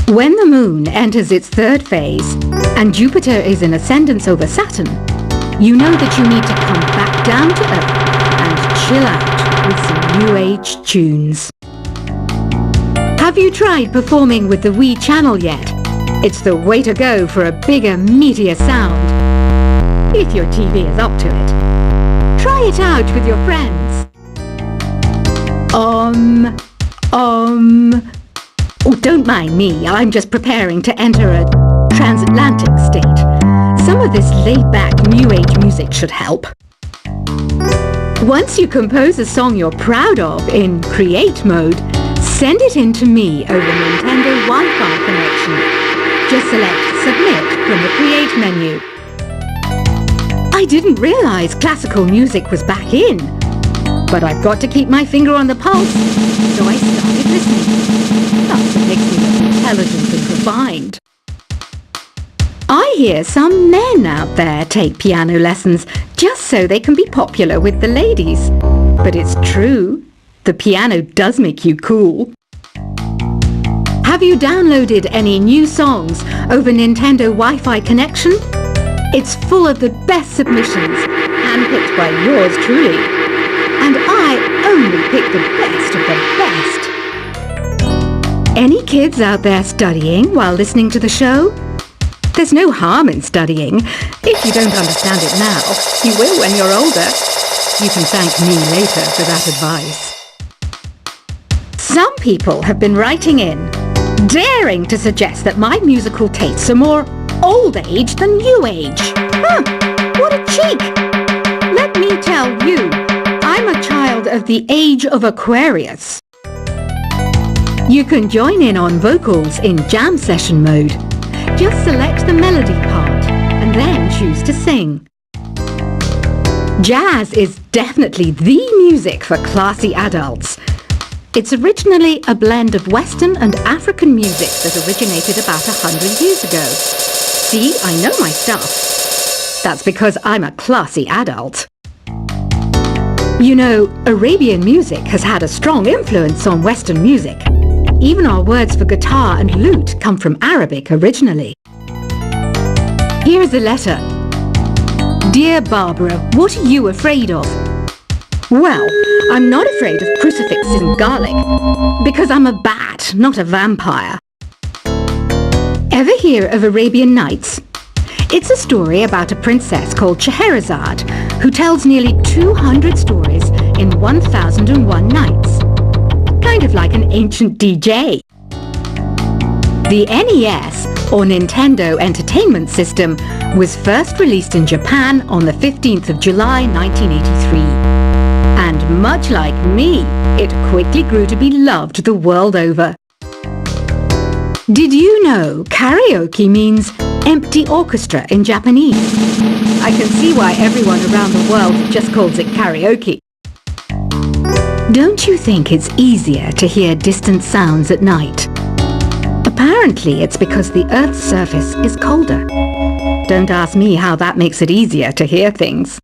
When the moon enters its third phase and Jupiter is in ascendance over Saturn, you know that you need to come back down to Earth and chill out with some new age tunes. Have you tried performing with the Wii channel yet? It's the way to go for a bigger, meatier sound. If your TV is up to it. Try it out with your friends. Oh, don't mind me, I'm just preparing to enter a transatlantic state. Some of this laid-back New Age music should help. Once you compose a song you're proud of in create mode, send it in to me over Nintendo Wi-Fi connection. Just select Submit from the Create menu. I didn't realize classical music was back in, but I've got to keep my finger on the pulse, so I started listening. That's what makes me look intelligent and refined. I hear some men out there take piano lessons just so they can be popular with the ladies. But it's true, the piano does make you cool. Have you downloaded any new songs over Nintendo Wi-Fi connection? It's full of the best submissions, handpicked by yours truly. And I only pick the best of the best. Any kids out there studying while listening to the show? There's no harm in studying. If you don't understand it now, you will when you're older. You can thank me later for that advice. Some people have been writing in, daring to suggest that my musical tastes are more old age than new age. Huh, what a cheek! Let me tell you, I'm a child of the age of Aquarius. You can join in on vocals in jam session mode. Just select the melody part and then choose to sing. Jazz is definitely the music for classy adults. It's originally a blend of Western and African music that originated about 100 years ago. See, I know my stuff. That's because I'm a classy adult. You know, Arabian music has had a strong influence on Western music. Even our words for guitar and lute come from Arabic originally. Here's a letter. Dear Barbara, what are you afraid of? Well, I'm not afraid of crucifixes and garlic, because I'm a bat, not a vampire. Ever hear of Arabian Nights? It's a story about a princess called Scheherazade, who tells nearly 200 stories in 1001 nights. Kind of like an ancient DJ. The NES, or Nintendo Entertainment System, was first released in Japan on the 15th of July 1983. And much like me, it quickly grew to be loved the world over. Did you know karaoke means empty orchestra in Japanese? I can see why everyone around the world just calls it karaoke. Don't you think it's easier to hear distant sounds at night? Apparently it's because the Earth's surface is colder. Don't ask me how that makes it easier to hear things.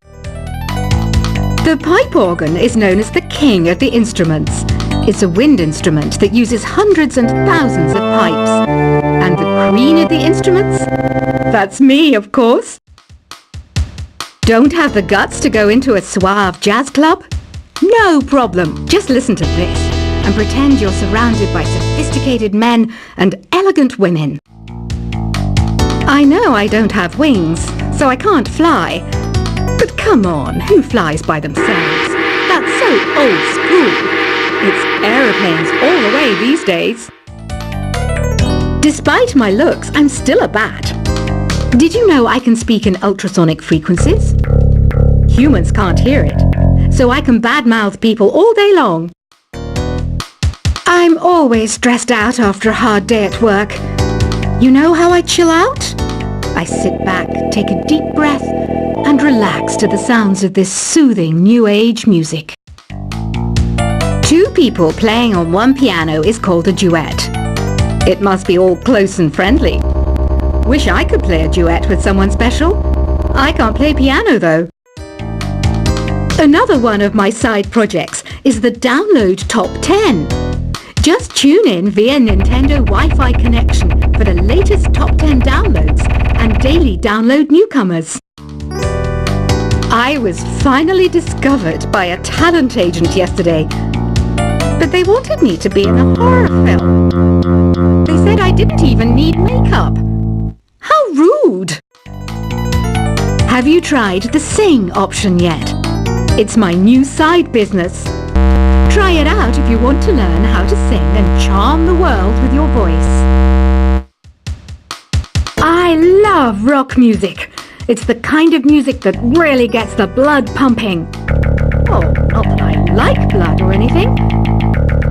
The pipe organ is known as the king of the instruments. It's a wind instrument that uses hundreds and thousands of pipes. And the queen of the instruments? That's me, of course. Don't have the guts to go into a suave jazz club? No problem. Just listen to this and pretend you're surrounded by sophisticated men and elegant women. I know I don't have wings, so I can't fly. But come on, who flies by themselves? That's so old school. It's aeroplanes all the way these days. Despite my looks, I'm still a bat. Did you know I can speak in ultrasonic frequencies? Humans can't hear it, so I can badmouth people all day long. I'm always stressed out after a hard day at work. You know how I chill out? I sit back, take a deep breath, and relax to the sounds of this soothing new age music. Two people playing on one piano is called a duet. It must be all close and friendly. Wish I could play a duet with someone special. I can't play piano though. Another one of my side projects is the Download Top 10. Just tune in via Nintendo Wi-Fi connection for the latest top 10 downloads and daily download newcomers. I was finally discovered by a talent agent yesterday, but they wanted me to be in a horror film. They said I didn't even need makeup. How rude! Have you tried the Sing option yet? It's my new side business. Try it out if you want to learn how to sing and charm the world with your voice. I love rock music. It's the kind of music that really gets the blood pumping. Oh, not that I like blood or anything.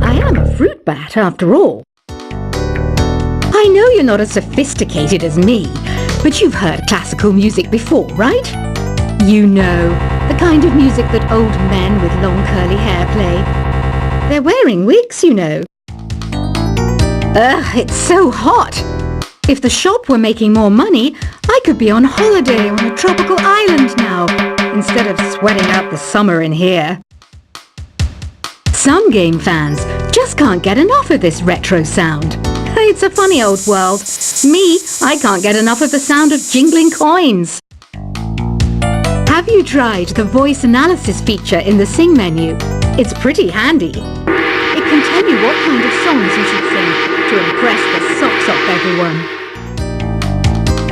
I am a fruit bat after all. I know you're not as sophisticated as me, but you've heard classical music before, right? You know, the kind of music that old men with long curly hair play. They're wearing wigs, you know. Ugh, it's so hot. If the shop were making more money, I could be on holiday on a tropical island now, instead of sweating out the summer in here. Some game fans just can't get enough of this retro sound. It's a funny old world. Me, I can't get enough of the sound of jingling coins. Have you tried the voice analysis feature in the Sing menu? It's pretty handy. It can tell you what kind of songs you should sing to impress the socks off everyone.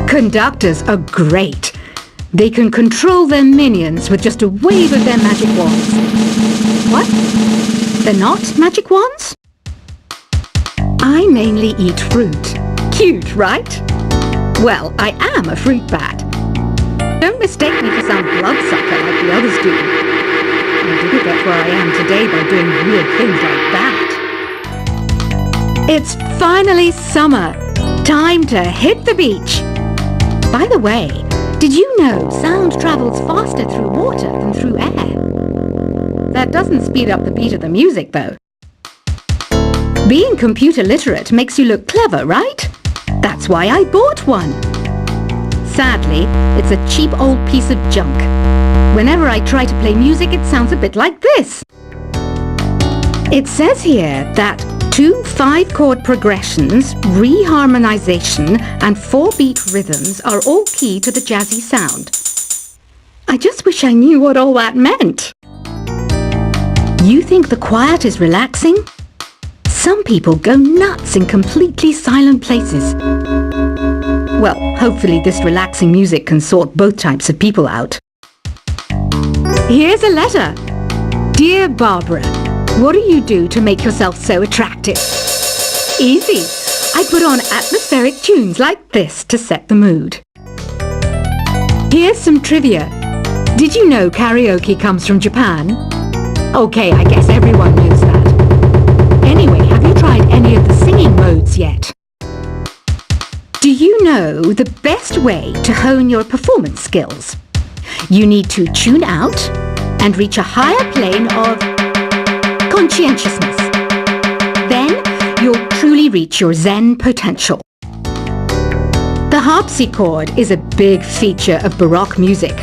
Conductors are great. They can control their minions with just a wave of their magic wands. What? They're not magic wands? I mainly eat fruit. Cute, right? Well, I am a fruit bat. Don't mistake me for some bloodsucker like the others do. I didn't get where I am today by doing weird things like that. It's finally summer. Time to hit the beach. By the way, did you know sound travels faster through water than through air? That doesn't speed up the beat of the music, though. Being computer literate makes you look clever, right? That's why I bought one. Sadly, it's a cheap old piece of junk. Whenever I try to play music, it sounds a bit like this. It says here that 2 5-chord progressions, reharmonization, and 4-beat rhythms are all key to the jazzy sound. I just wish I knew what all that meant. You think the quiet is relaxing? Some people go nuts in completely silent places. Well, hopefully this relaxing music can sort both types of people out. Here's a letter. Dear Barbara, what do you do to make yourself so attractive? Easy. I put on atmospheric tunes like this to set the mood. Here's some trivia. Did you know karaoke comes from Japan? Okay, I guess everyone knows that. Anyway, have you tried any of the singing modes yet? Do you know the best way to hone your performance skills? You need to tune out and reach a higher plane of conscientiousness. Then you'll truly reach your Zen potential. The harpsichord is a big feature of Baroque music.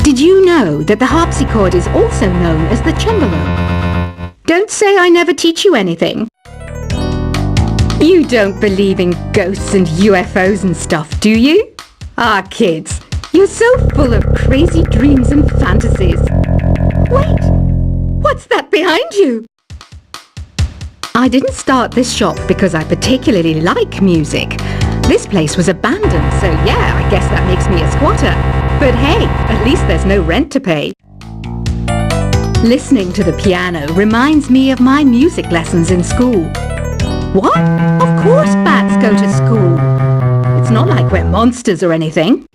Did you know that the harpsichord is also known as the cembalo? Don't say I never teach you anything. You don't believe in ghosts and UFOs and stuff, do you? Ah, kids, you're so full of crazy dreams and fantasies. Wait, what's that behind you? I didn't start this shop because I particularly like music. This place was abandoned, so yeah, I guess that makes me a squatter. But hey, at least there's no rent to pay. Listening to the piano reminds me of my music lessons in school. What? Of course bats go to school. It's not like we're monsters or anything.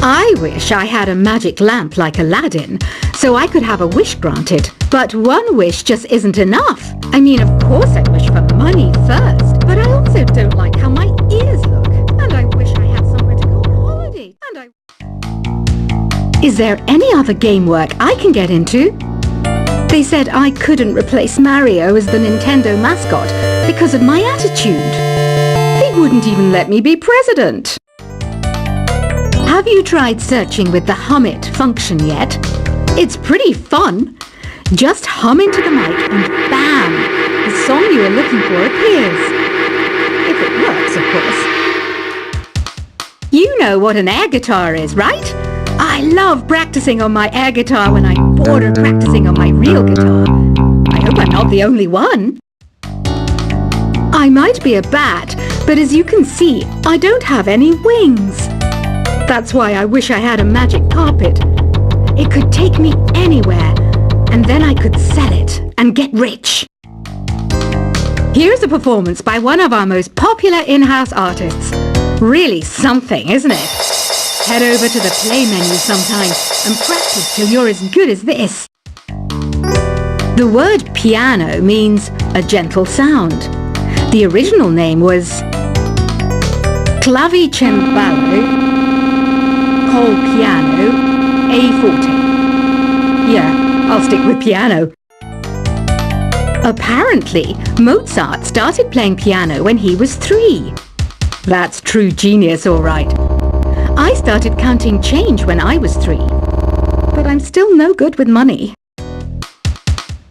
I wish I had a magic lamp like Aladdin, so I could have a wish granted. But one wish just isn't enough. I mean, of course I wish for money first, but I also don't like how my ears look. And I wish I had somewhere to go on holiday. Is there any other game work I can get into? They said I couldn't replace Mario as the Nintendo mascot because of my attitude. They wouldn't even let me be president. Have you tried searching with the Hum It function yet? It's pretty fun. Just hum into the mic and bam! The song you are looking for appears. If it course. You know what an air guitar is, right? I love practicing on my air guitar when I'm bored of practicing on my real guitar. I hope I'm not the only one. I might be a bat, but as you can see, I don't have any wings. That's why I wish I had a magic carpet. It could take me anywhere, and then I could sell it and get rich. Here's a performance by one of our most popular in-house artists. Really something, isn't it? Head over to the play menu sometime and practice till you're as good as this. The word piano means a gentle sound. The original name was clavicembalo col piano a forte. Yeah, I'll stick with piano. Apparently, Mozart started playing piano when he was 3. That's true genius, all right. I started counting change when I was 3, but I'm still no good with money.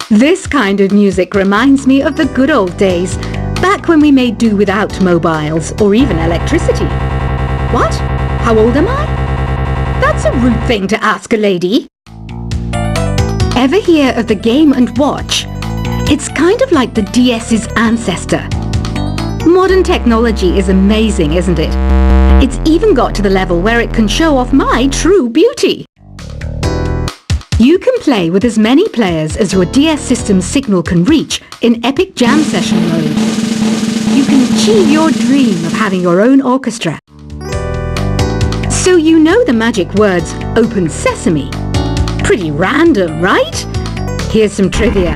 This kind of music reminds me of the good old days, back when we made do without mobiles or even electricity. What? How old am I? That's a rude thing to ask a lady. Ever hear of the Game & Watch? It's kind of like the DS's ancestor. Modern technology is amazing, isn't it? It's even got to the level where it can show off my true beauty. You can play with as many players as your DS system's signal can reach in Epic Jam Session mode. You can achieve your dream of having your own orchestra. So you know the magic words Open Sesame. Pretty random, right? Here's some trivia.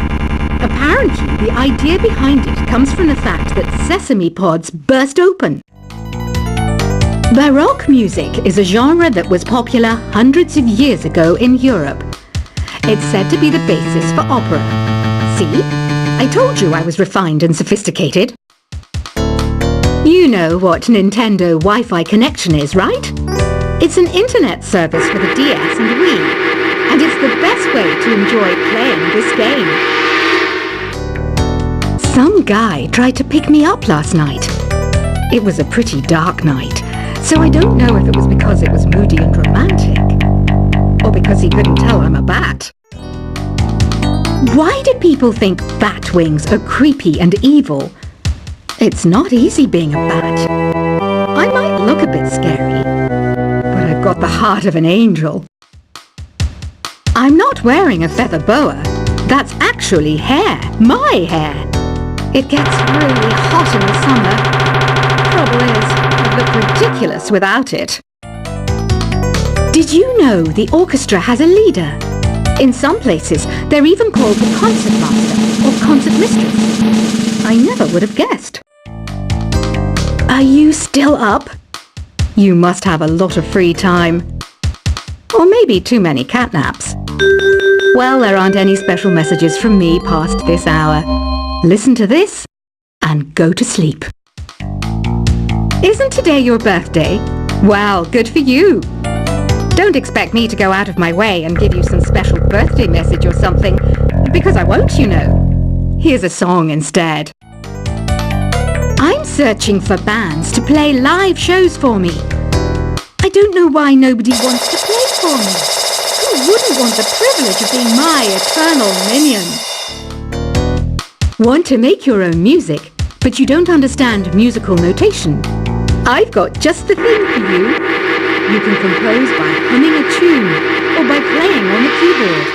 Apparently, the idea behind it comes from the fact that sesame pods burst open. Baroque music is a genre that was popular hundreds of years ago in Europe. It's said to be the basis for opera. See? I told you I was refined and sophisticated. You know what Nintendo Wi-Fi connection is, right? It's an internet service for the DS and Wii, and it's the best way to enjoy playing this game. Some guy tried to pick me up last night. It was a pretty dark night, so I don't know if it was because it was moody and romantic, or because he couldn't tell I'm a bat. Why do people think bat wings are creepy and evil? It's not easy being a bat. I might look a bit scary, but I've got the heart of an angel. I'm not wearing a feather boa. That's actually hair, my hair. It gets really hot in the summer. Trouble is, I'd look ridiculous without it. Did you know the orchestra has a leader? In some places, they're even called the concert master or concert mistress. I never would have guessed. Are you still up? You must have a lot of free time. Or maybe too many catnaps. Well, there aren't any special messages from me past this hour. Listen to this and go to sleep. Isn't today your birthday? Well, good for you. Don't expect me to go out of my way and give you some special birthday message or something, because I won't, you know. Here's a song instead. I'm searching for bands to play live shows for me. I don't know why nobody wants to play for me. Who wouldn't want the privilege of being my eternal minion? Want to make your own music, but you don't understand musical notation? I've got just the thing for you. You can compose by humming a tune or by playing on the keyboard.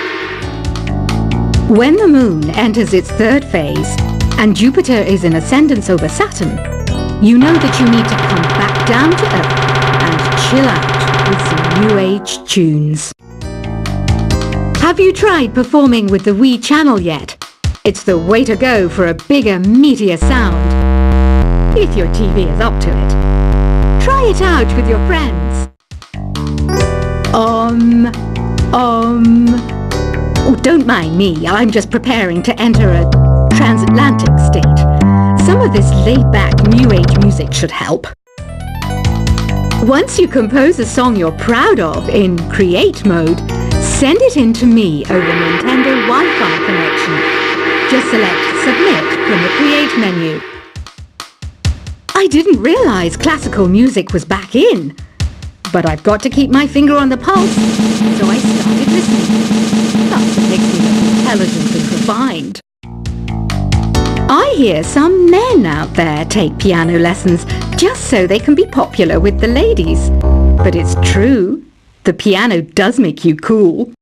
When the moon enters its 3rd phase and Jupiter is in ascendance over Saturn, you know that you need to come back down to Earth and chill out with some New Age tunes. Have you tried performing with the Wii channel yet? It's the way to go for a bigger, meatier sound. If your TV is up to it. Try it out with your friends. Oh, don't mind me. I'm just preparing to enter a transatlantic state. Some of this laid-back New Age music should help. Once you compose a song you're proud of in Create mode, send it in to me over Nintendo Wi-Fi connection. Just select Submit from the Create menu. I I didn't realize classical music was back in. But I've got to keep my finger on the pulse, so I started listening. Plus, it makes me look intelligent and refined. I hear some men out there take piano lessons just so they can be popular with the ladies. But it's true, the piano does make you cool.